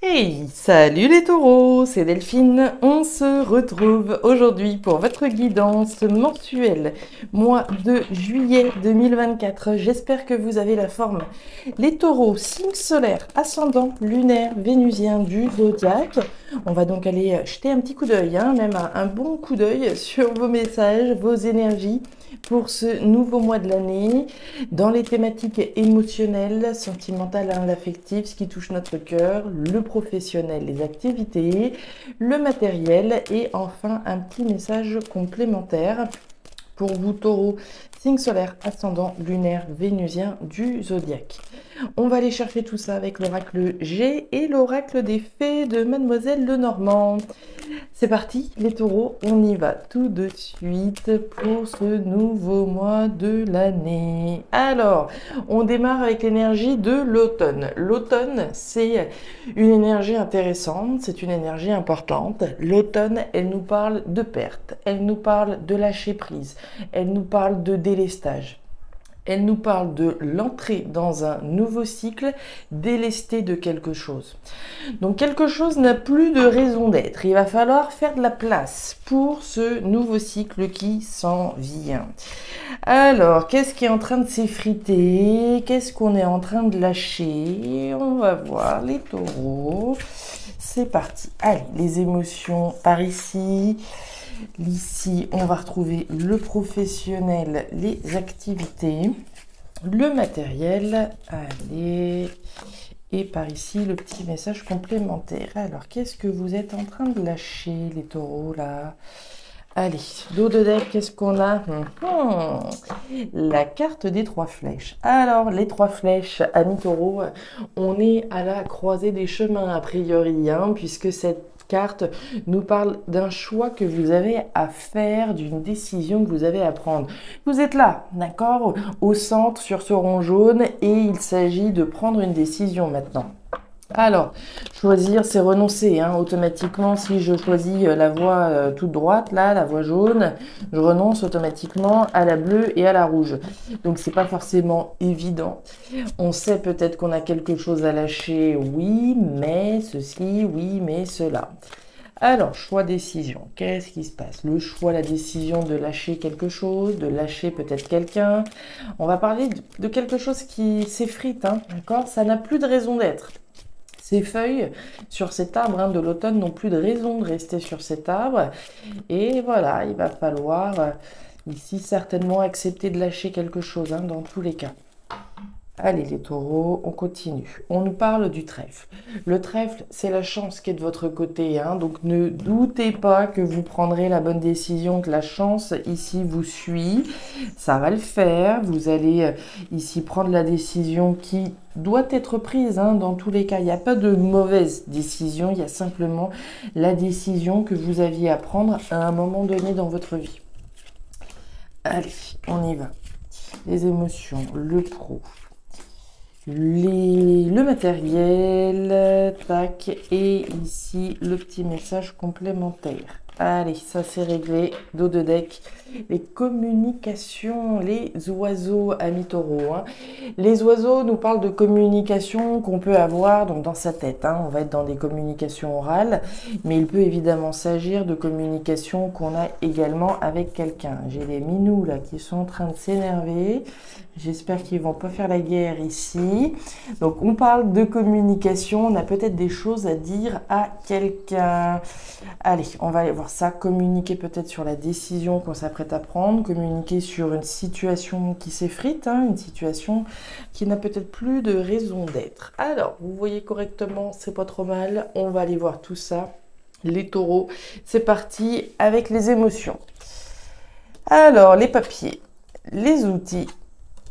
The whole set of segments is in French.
Hey, salut les taureaux, c'est Delphine. On se retrouve aujourd'hui pour votre guidance mensuelle, mois de juillet 2024. J'espère que vous avez la forme. Les taureaux, signe solaire, ascendant, lunaire, vénusien du zodiaque. On va donc aller jeter un petit coup d'œil, même un bon coup d'œil sur vos messages, vos énergies pour ce nouveau mois de l'année, dans les thématiques émotionnelles, sentimentales, affectives, ce qui touche notre cœur, le professionnel, les activités, le matériel et enfin un petit message complémentaire pour vous taureaux, signe solaire, ascendant, lunaire, vénusien du zodiaque. On va aller chercher tout ça avec l'oracle G et l'oracle des fées de Mademoiselle Lenormand. C'est parti les taureaux, on y va tout de suite pour ce nouveau mois de l'année. Alors, on démarre avec l'énergie de l'automne. L'automne, c'est une énergie intéressante, c'est une énergie importante. L'automne, elle nous parle de perte, elle nous parle de lâcher prise, elle nous parle de délestage. Elle nous parle de l'entrée dans un nouveau cycle, délesté de quelque chose. Donc quelque chose n'a plus de raison d'être. Il va falloir faire de la place pour ce nouveau cycle qui s'en vient. Alors, qu'est-ce qui est en train de s'effriter? Qu'est-ce qu'on est en train de lâcher? On va voir les taureaux. C'est parti. Allez, les émotions par ici. Ici, on va retrouver le professionnel, les activités, le matériel. Allez, et par ici, le petit message complémentaire. Alors, qu'est-ce que vous êtes en train de lâcher, les taureaux, là? Allez, dos de deck, qu'est-ce qu'on a? La carte des trois flèches. Alors, les trois flèches, amis taureaux, on est à la croisée des chemins, a priori, puisque cette carte nous parle d'un choix que vous avez à faire, d'une décision que vous avez à prendre. Vous êtes là, d'accord, au centre sur ce rond jaune et il s'agit de prendre une décision maintenant. Alors, choisir, c'est renoncer, automatiquement. Si je choisis la voie toute droite, là, la voie jaune, je renonce automatiquement à la bleue et à la rouge. Donc, c'est pas forcément évident. On sait peut-être qu'on a quelque chose à lâcher, oui, mais ceci, oui, mais cela. Alors, choix, décision. Qu'est-ce qui se passe? Le choix, la décision de lâcher quelque chose, de lâcher peut-être quelqu'un. On va parler de quelque chose qui s'effrite, d'accord? Ça n'a plus de raison d'être. Ces feuilles sur cet arbre de l'automne n'ont plus de raison de rester sur cet arbre. Et voilà, il va falloir ici certainement accepter de lâcher quelque chose dans tous les cas. Allez les taureaux, on continue. On nous parle du trèfle. Le trèfle, c'est la chance qui est de votre côté. Donc ne doutez pas que vous prendrez la bonne décision, que la chance ici vous suit. Ça va le faire. Vous allez ici prendre la décision qui doit être prise dans tous les cas. Il n'y a pas de mauvaise décision. Il y a simplement la décision que vous aviez à prendre à un moment donné dans votre vie. Allez, on y va. Les émotions, le pro. Le matériel, tac, et ici le petit message complémentaire. Allez, ça c'est réglé, dos de deck. Les communications, les oiseaux, amis taureaux. Les oiseaux nous parlent de communication qu'on peut avoir donc dans sa tête. On va être dans des communications orales, mais il peut évidemment s'agir de communication qu'on a également avec quelqu'un. J'ai des minous là qui sont en train de s'énerver. J'espère qu'ils vont pas faire la guerre ici. Donc on parle de communication, on a peut-être des choses à dire à quelqu'un. Allez, on va aller voir ça, communiquer peut-être sur la décision qu'on s'apprête à prendre, communiquer sur une situation qui s'effrite, une situation qui n'a peut-être plus de raison d'être. Alors, vous voyez correctement, c'est pas trop mal. On va aller voir tout ça. Les taureaux, c'est parti avec les émotions. Alors, les papiers, les outils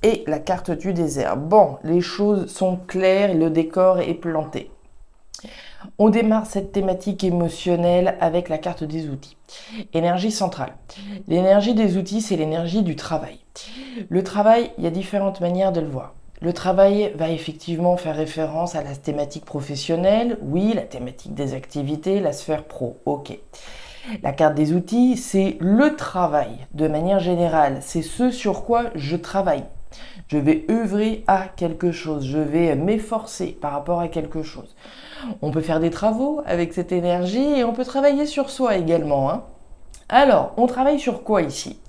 et la carte du désert. Bon, les choses sont claires, le décor est planté. On démarre cette thématique émotionnelle avec la carte des outils. Énergie centrale. L'énergie des outils, c'est l'énergie du travail. Le travail, il y a différentes manières de le voir. Le travail va effectivement faire référence à la thématique professionnelle, oui, la thématique des activités, la sphère pro, ok. La carte des outils, c'est le travail de manière générale, c'est ce sur quoi je travaille. Je vais œuvrer à quelque chose, je vais m'efforcer par rapport à quelque chose. On peut faire des travaux avec cette énergie et on peut travailler sur soi également, hein. Alors, on travaille sur quoi ici?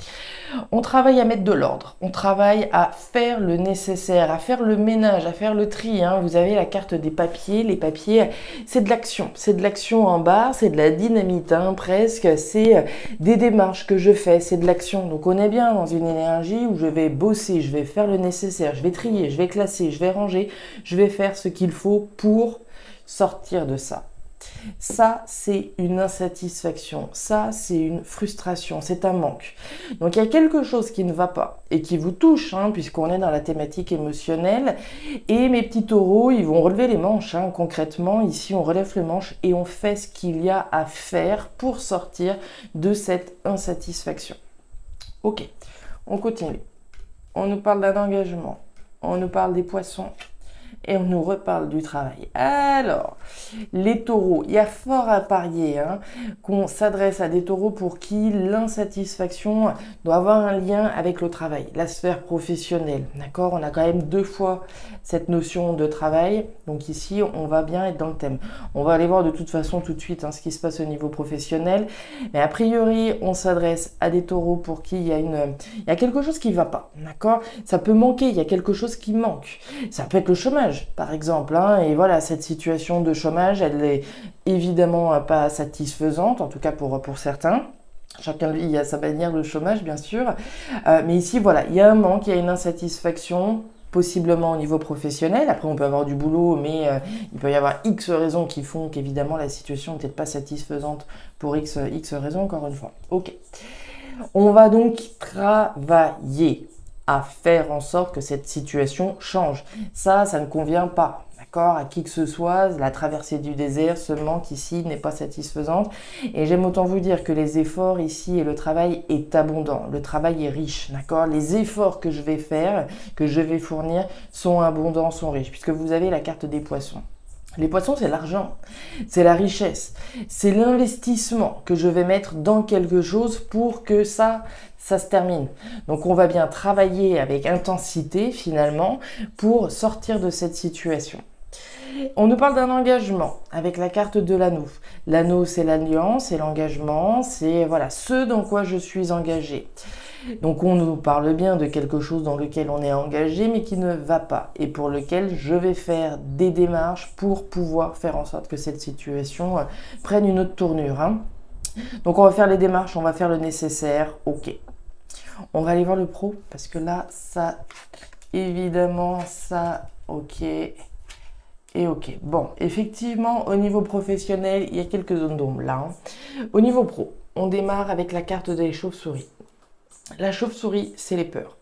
On travaille à mettre de l'ordre, on travaille à faire le nécessaire, à faire le ménage, à faire le tri, hein. Vous avez la carte des papiers, les papiers, c'est de l'action en bas, c'est de la dynamite, hein, presque, c'est des démarches que je fais, c'est de l'action. Donc on est bien dans une énergie où je vais bosser, je vais faire le nécessaire, je vais trier, je vais classer, je vais ranger, je vais faire ce qu'il faut pour sortir de ça. Ça, c'est une insatisfaction. Ça, c'est une frustration. C'est un manque. Donc, il y a quelque chose qui ne va pas et qui vous touche, hein, puisqu'on est dans la thématique émotionnelle. Et mes petits taureaux, ils vont relever les manches. Hein. Concrètement, ici, on relève les manches et on fait ce qu'il y a à faire pour sortir de cette insatisfaction. Ok, on continue. On nous parle d'un engagement. On nous parle des poissons. Et on nous reparle du travail. Alors, les taureaux, il y a fort à parier, hein, qu'on s'adresse à des taureaux pour qui l'insatisfaction doit avoir un lien avec le travail, la sphère professionnelle. D'accord? On a quand même 2 fois cette notion de travail. Donc ici, on va bien être dans le thème. On va aller voir de toute façon tout de suite, hein, ce qui se passe au niveau professionnel. Mais a priori, on s'adresse à des taureaux pour qui il y a quelque chose qui ne va pas. D'accord? Ça peut manquer, il y a quelque chose qui manque. Ça peut être le chômage, par exemple, hein, et voilà, cette situation de chômage, elle est évidemment pas satisfaisante, en tout cas pour certains. Chacun lui, il y a sa manière de chômage, bien sûr, mais ici, voilà, il y a un manque, il y a une insatisfaction, possiblement au niveau professionnel. Après, on peut avoir du boulot, mais il peut y avoir X raisons qui font qu'évidemment, la situation n'est peut-être pas satisfaisante pour X raisons, encore une fois. Ok. On va donc travailler à faire en sorte que cette situation change. Ça ne convient pas, d'accord, à qui que ce soit. La traversée du désert, ce manque ici n'est pas satisfaisante. Et j'aime autant vous dire que les efforts ici et le travail est abondant. Le travail est riche, d'accord. Les efforts que je vais faire, que je vais fournir, sont abondants, sont riches, puisque vous avez la carte des poissons. Les poissons, c'est l'argent, c'est la richesse, c'est l'investissement que je vais mettre dans quelque chose pour que ça se termine. Donc, on va bien travailler avec intensité, finalement, pour sortir de cette situation. On nous parle d'un engagement avec la carte de l'anneau. L'anneau, c'est l'alliance, c'est l'engagement, c'est voilà, ce dans quoi je suis engagé. Donc on nous parle bien de quelque chose dans lequel on est engagé mais qui ne va pas et pour lequel je vais faire des démarches pour pouvoir faire en sorte que cette situation prenne une autre tournure, hein. Donc on va faire les démarches, on va faire le nécessaire, ok. On va aller voir le pro parce que là, ça, évidemment, ça, ok. Et ok. Bon, effectivement, au niveau professionnel, il y a quelques zones d'ombre là, hein. Au niveau pro, on démarre avec la carte des chauves-souris. La chauve-souris, c'est les peurs.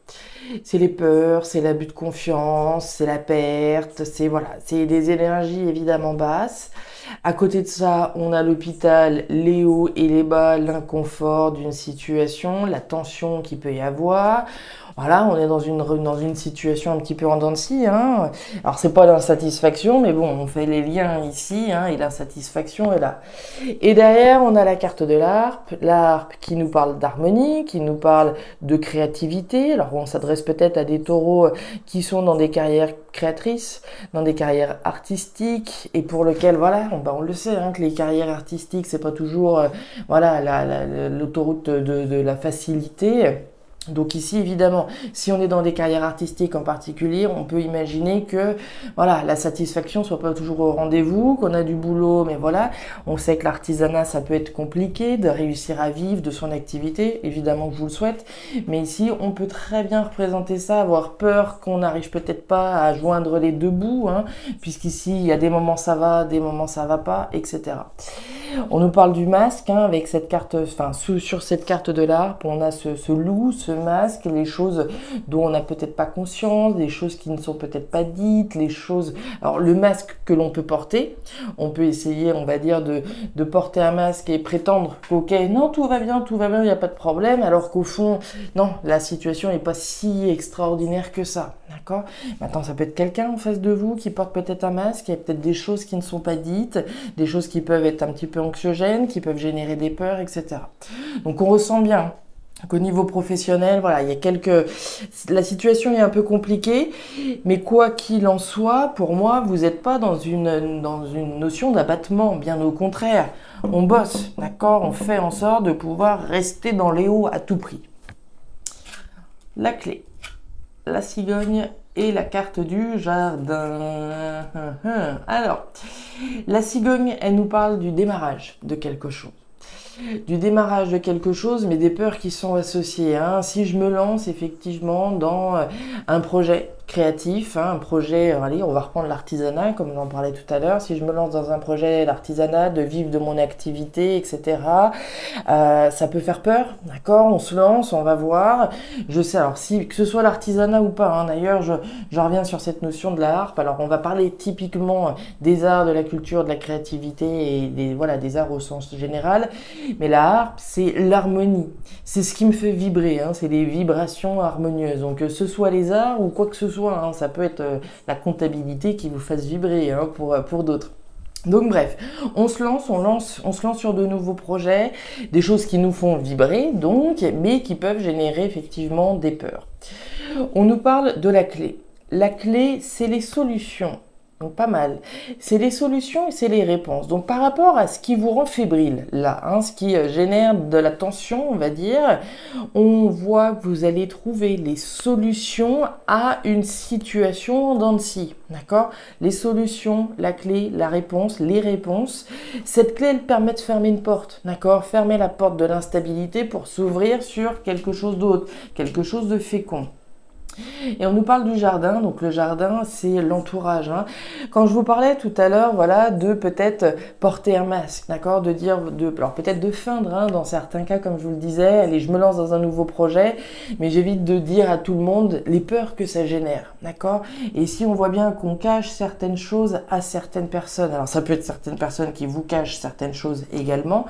C'est les peurs, c'est l'abus de confiance, c'est la perte, c'est voilà, c'est des énergies évidemment basses. À côté de ça, on a l'hôpital, les hauts et les bas, l'inconfort d'une situation, la tension qu'il peut y avoir. Voilà, on est dans une situation un petit peu en dents de scie, hein. Alors, c'est pas l'insatisfaction, mais bon, on fait les liens ici, hein, et l'insatisfaction est là. Et derrière, on a la carte de l'harpe qui nous parle d'harmonie, qui nous parle de créativité. Alors, on s'adresse peut-être à des taureaux qui sont dans des carrières créatrices, dans des carrières artistiques, et pour lesquelles, voilà, on le sait, hein, que les carrières artistiques, c'est pas toujours, voilà, l'autoroute de la facilité. Donc ici, évidemment, si on est dans des carrières artistiques en particulier, on peut imaginer que voilà, la satisfaction soit pas toujours au rendez-vous, qu'on a du boulot, mais voilà, on sait que l'artisanat, ça peut être compliqué de réussir à vivre de son activité, évidemment que je vous le souhaite, mais ici, on peut très bien représenter ça, avoir peur qu'on n'arrive peut-être pas à joindre les deux bouts, hein, puisqu'ici, il y a des moments ça va, des moments ça va pas, etc. On nous parle du masque, hein, avec cette carte, enfin, sur cette carte de l'harpe, on a ce loup, ce masque, les choses dont on n'a peut-être pas conscience, des choses qui ne sont peut-être pas dites, les choses... Alors, le masque que l'on peut porter, on peut essayer, on va dire, de porter un masque et prétendre qu'ok, non, tout va bien, il n'y a pas de problème, alors qu'au fond, non, la situation n'est pas si extraordinaire que ça, d'accord? Maintenant, ça peut être quelqu'un en face de vous qui porte peut-être un masque, il y a peut-être des choses qui ne sont pas dites, des choses qui peuvent être un petit peu anxiogènes, qui peuvent générer des peurs, etc. Donc, on ressent bien Donc, au niveau professionnel, voilà, il y a la situation est un peu compliquée, mais quoi qu'il en soit, pour moi, vous n'êtes pas dans une notion d'abattement, bien au contraire. On bosse, d'accord? On fait en sorte de pouvoir rester dans les hauts à tout prix. La clé, la cigogne et la carte du jardin. Alors, la cigogne, elle nous parle du démarrage de quelque chose. Du démarrage de quelque chose, mais des peurs qui sont associées. Si je me lance effectivement dans un projet créatif, un projet, allez, on va reprendre l'artisanat comme j'en parlais tout à l'heure, si je me lance dans un projet d'artisanat, de vivre de mon activité, etc., ça peut faire peur, d'accord? On se lance, on va voir. Je sais, alors que ce soit l'artisanat ou pas, d'ailleurs, je reviens sur cette notion de la harpe. Alors, on va parler typiquement des arts, de la culture, de la créativité et des arts au sens général. Mais la harpe, c'est l'harmonie. C'est ce qui me fait vibrer, c'est les vibrations harmonieuses. Donc, que ce soit les arts ou quoi que ce soit, ça peut être la comptabilité qui vous fasse vibrer pour d'autres. Donc bref, on se lance sur de nouveaux projets, des choses qui nous font vibrer, donc, mais qui peuvent générer effectivement des peurs. On nous parle de la clé. La clé, c'est les solutions. Donc pas mal. C'est les solutions et c'est les réponses. Donc par rapport à ce qui vous rend fébrile, là, ce qui génère de la tension, on va dire, on voit que vous allez trouver les solutions à une situation en dents de scie. D'accord? Les solutions, la clé, la réponse, les réponses. Cette clé, elle permet de fermer une porte. D'accord? Fermer la porte de l'instabilité pour s'ouvrir sur quelque chose d'autre, quelque chose de fécond. Et on nous parle du jardin, donc le jardin c'est l'entourage. Quand je vous parlais tout à l'heure, de peut-être porter un masque, d'accord, alors peut-être de feindre, dans certains cas comme je vous le disais, allez, je me lance dans un nouveau projet, mais j'évite de dire à tout le monde les peurs que ça génère, d'accord. Et si on voit bien qu'on cache certaines choses à certaines personnes, alors ça peut être certaines personnes qui vous cachent certaines choses également.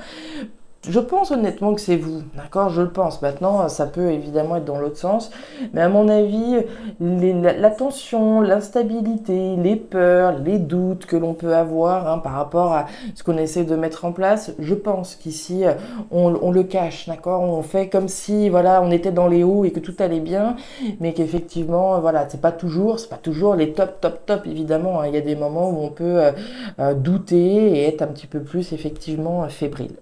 Je pense honnêtement que c'est vous, d'accord? Je le pense. Maintenant, ça peut évidemment être dans l'autre sens. Mais à mon avis, la tension, l'instabilité, les peurs, les doutes que l'on peut avoir par rapport à ce qu'on essaie de mettre en place, je pense qu'ici, on le cache, d'accord? On fait comme si, on était dans les hauts et que tout allait bien, mais qu'effectivement, c'est pas toujours les top, évidemment. Il y a des moments où on peut douter et être un petit peu plus, effectivement, fébrile.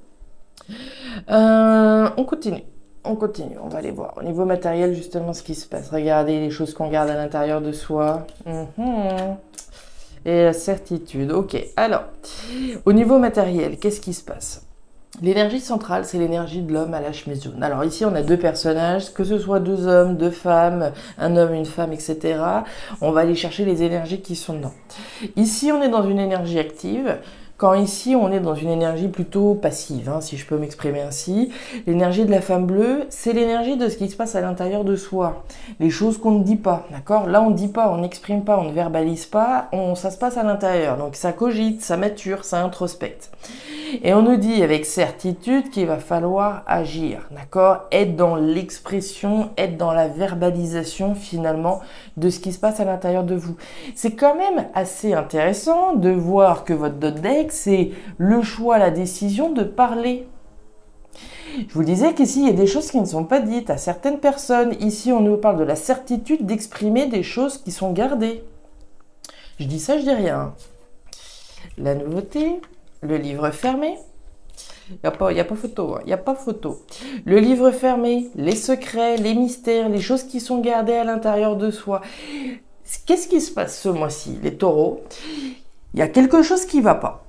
On continue, on va aller voir au niveau matériel justement ce qui se passe. Regardez les choses qu'on garde à l'intérieur de soi. Et la certitude, ok. Alors, au niveau matériel, qu'est-ce qui se passe? L'énergie centrale, c'est l'énergie de l'homme à la chemise jaune. Alors ici, on a deux personnages, que ce soit deux hommes, deux femmes, un homme, une femme, etc. On va aller chercher les énergies qui sont dedans. Ici, on est dans une énergie active. Quand ici, on est dans une énergie plutôt passive, si je peux m'exprimer ainsi. L'énergie de la femme bleue, c'est l'énergie de ce qui se passe à l'intérieur de soi. Les choses qu'on ne dit pas, d'accord? Là, on ne dit pas, on n'exprime pas, on ne verbalise pas, ça se passe à l'intérieur. Donc, ça cogite, ça mature, ça introspecte. Et on nous dit avec certitude qu'il va falloir agir, d'accord? Être dans l'expression, être dans la verbalisation finalement de ce qui se passe à l'intérieur de vous. C'est quand même assez intéressant de voir que votre dot deck, c'est le choix, la décision de parler. Je vous disais qu'ici, il y a des choses qui ne sont pas dites à certaines personnes. Ici, on nous parle de la certitude d'exprimer des choses qui sont gardées. Je dis ça, je dis rien. La nouveauté, le livre fermé. Il n'y a pas photo, il n'y a pas photo. Le livre fermé, les secrets, les mystères, les choses qui sont gardées à l'intérieur de soi. Qu'est-ce qui se passe ce mois-ci, les taureaux? Il y a quelque chose qui ne va pas.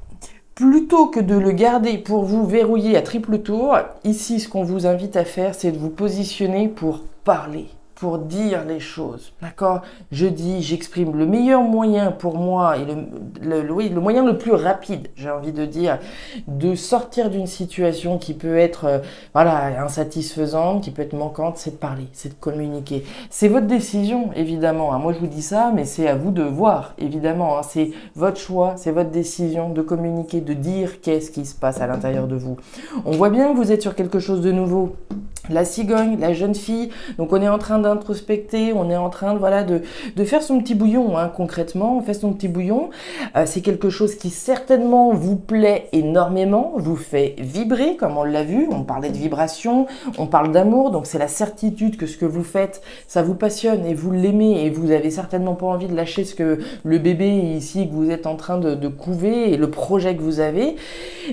Plutôt que de le garder pour vous verrouiller à triple tour, ici, ce qu'on vous invite à faire, c'est de vous positionner pour parler, pour dire les choses, d'accord? Je dis, j'exprime le meilleur moyen pour moi et le moyen le plus rapide, j'ai envie de dire, de sortir d'une situation qui peut être insatisfaisante, qui peut être manquante, c'est de parler, c'est de communiquer. C'est votre décision, évidemment. Moi, je vous dis ça, mais c'est à vous de voir, évidemment. C'est votre choix, c'est votre décision de communiquer, de dire qu'est-ce qui se passe à l'intérieur de vous. On voit bien que vous êtes sur quelque chose de nouveau. La cigogne, la jeune fille, donc on est en train d'introspecter, on est en train voilà, de faire son petit bouillon, hein, concrètement, on fait son petit bouillon. C'est quelque chose qui certainement vous plaît énormément, vous fait vibrer, comme on l'a vu, on parlait de vibration, on parle d'amour, donc c'est la certitude que ce que vous faites, ça vous passionne et vous l'aimez et vous avez certainement pas envie de lâcher ce que le bébé ici que vous êtes en train de couver et le projet que vous avez.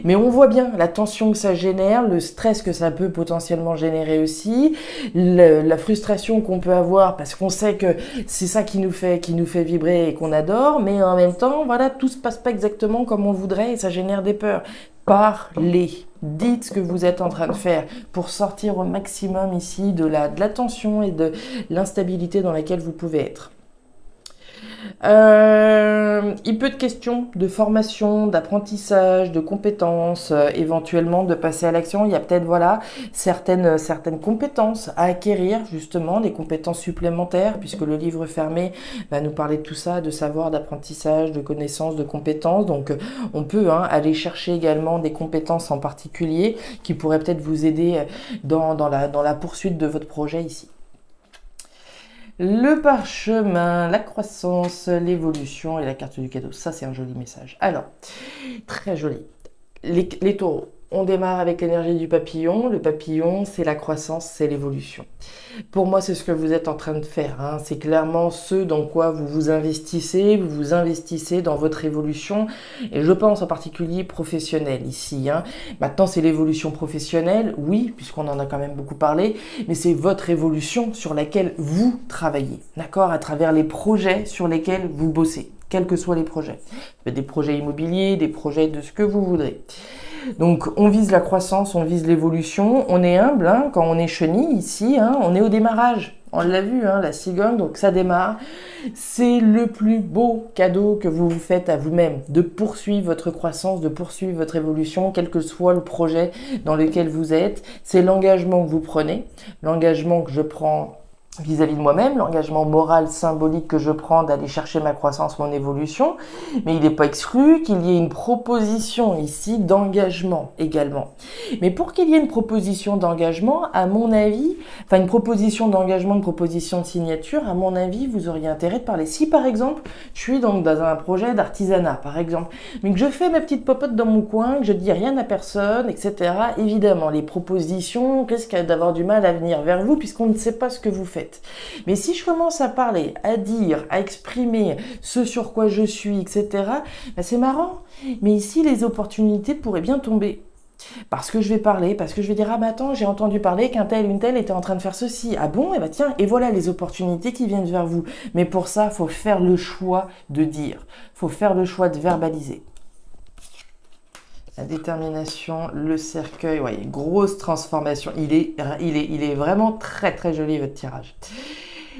Mais on voit bien la tension que ça génère, le stress que ça peut potentiellement générer aussi, la frustration qu'on peut avoir parce qu'on sait que c'est ça qui nous fait vibrer et qu'on adore, mais en même temps, voilà, tout se passe pas exactement comme on voudrait et ça génère des peurs. Parlez, dites ce que vous êtes en train de faire pour sortir au maximum ici de la tension et de l'instabilité dans laquelle vous pouvez être. Il peut être question de formation, d'apprentissage, de compétences, éventuellement de passer à l'action. Il y a peut-être voilà certaines compétences à acquérir, justement, des compétences supplémentaires, puisque le livre fermé va nous parler de tout ça, de savoir, d'apprentissage, de connaissances, de compétences. Donc on peut aller chercher également des compétences en particulier qui pourraient peut-être vous aider dans la poursuite de votre projet ici. Le parchemin, la croissance, l'évolution et la carte du cadeau. Ça, c'est un joli message. Alors, très joli. Les taureaux. On démarre avec l'énergie du papillon. Le papillon, c'est la croissance, c'est l'évolution. Pour moi, c'est ce que vous êtes en train de faire. Hein. C'est clairement ce dans quoi vous vous investissez dans votre évolution. Et je pense en particulier professionnelle ici. Hein. Maintenant, c'est l'évolution professionnelle, oui, puisqu'on en a quand même beaucoup parlé, mais c'est votre évolution sur laquelle vous travaillez, d'accord, à travers les projets sur lesquels vous bossez, quels que soient les projets. Des projets immobiliers, des projets de ce que vous voudrez. Donc on vise la croissance, on vise l'évolution, on est humble hein, quand on est chenille ici, hein, on est au démarrage. On l'a vu, hein, la cigogne, donc ça démarre. C'est le plus beau cadeau que vous vous faites à vous-même, de poursuivre votre croissance, de poursuivre votre évolution, quel que soit le projet dans lequel vous êtes. C'est l'engagement que vous prenez, l'engagement que je prends vis-à-vis de moi-même, l'engagement moral, symbolique que je prends d'aller chercher ma croissance, mon évolution, mais il n'est pas exclu qu'il y ait une proposition ici d'engagement également. Mais pour qu'il y ait une proposition d'engagement, à mon avis, enfin une proposition d'engagement, une proposition de signature, à mon avis, vous auriez intérêt de parler. Si par exemple, je suis donc dans un projet d'artisanat, par exemple, mais que je fais ma petite popote dans mon coin, que je dis rien à personne, etc., évidemment, les propositions risquent d'avoir du mal à venir vers vous puisqu'on ne sait pas ce que vous faites. Mais si je commence à parler, à dire, à exprimer ce sur quoi je suis, etc., ben c'est marrant. Mais ici, les opportunités pourraient bien tomber. Parce que je vais parler, parce que je vais dire « Ah bah attends, j'ai entendu parler qu'un tel, une telle était en train de faire ceci. Ah bon? Et bah tiens, et voilà les opportunités qui viennent vers vous. » Mais pour ça, il faut faire le choix de dire. Il faut faire le choix de verbaliser. La détermination, le cercueil, ouais, grosse transformation. Il est vraiment très très joli votre tirage.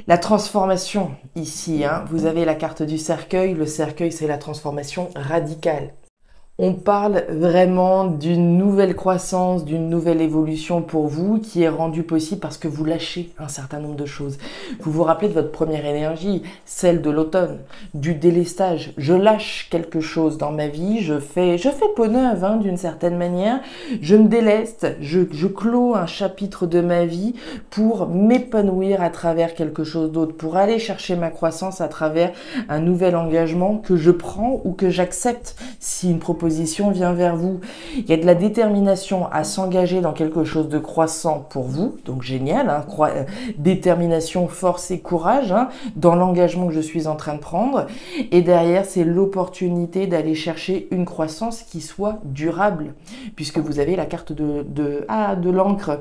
La transformation ici, hein, vous avez la carte du cercueil. Le cercueil, c'est la transformation radicale. On parle vraiment d'une nouvelle croissance, d'une nouvelle évolution pour vous qui est rendue possible parce que vous lâchez un certain nombre de choses. Vous vous rappelez de votre première énergie, celle de l'automne, du délestage. Je lâche quelque chose dans ma vie, je fais peau neuve hein, d'une certaine manière. Je me déleste, je clôt un chapitre de ma vie pour m'épanouir à travers quelque chose d'autre, pour aller chercher ma croissance à travers un nouvel engagement que je prends ou que j'accepte si une proposition vient vers vous. Il y a de la détermination à s'engager dans quelque chose de croissant pour vous, donc génial, hein, détermination, force et courage hein, dans l'engagement que je suis en train de prendre. Et derrière, c'est l'opportunité d'aller chercher une croissance qui soit durable, puisque vous avez la carte de l'encre.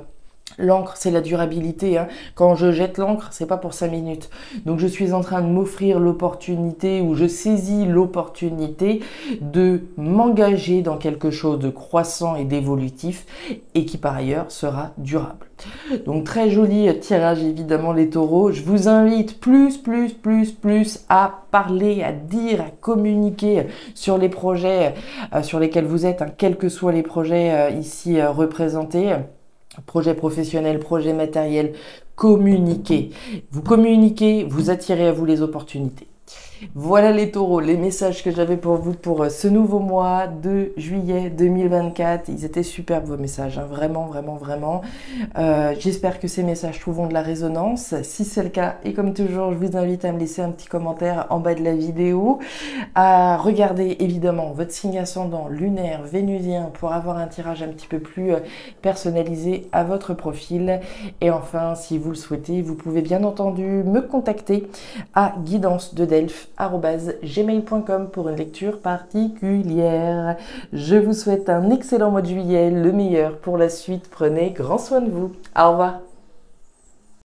L'encre, c'est la durabilité. Hein. Quand je jette l'encre, c'est pas pour 5 minutes. Donc, je suis en train de m'offrir l'opportunité ou je saisis l'opportunité de m'engager dans quelque chose de croissant et d'évolutif et qui, par ailleurs, sera durable. Donc, très joli tirage, évidemment, les taureaux. Je vous invite plus à parler, à dire, à communiquer sur les projets sur lesquels vous êtes, hein, quels que soient les projets ici représentés. Projet professionnel, projet matériel, communiquez. Vous communiquez, vous attirez à vous les opportunités. Voilà les taureaux, les messages que j'avais pour vous pour ce nouveau mois de juillet 2024. Ils étaient superbes vos messages, hein, vraiment, vraiment, vraiment. J'espère que ces messages trouveront de la résonance. Si c'est le cas, et comme toujours, je vous invite à me laisser un petit commentaire en bas de la vidéo, à regarder évidemment votre signe ascendant lunaire, vénusien pour avoir un tirage un petit peu plus personnalisé à votre profil. Et enfin, si vous le souhaitez, vous pouvez bien entendu me contacter à guidance-de-delphes@gmail.com pour une lecture particulière. Je vous souhaite un excellent mois de juillet, le meilleur pour la suite. Prenez grand soin de vous. Au revoir.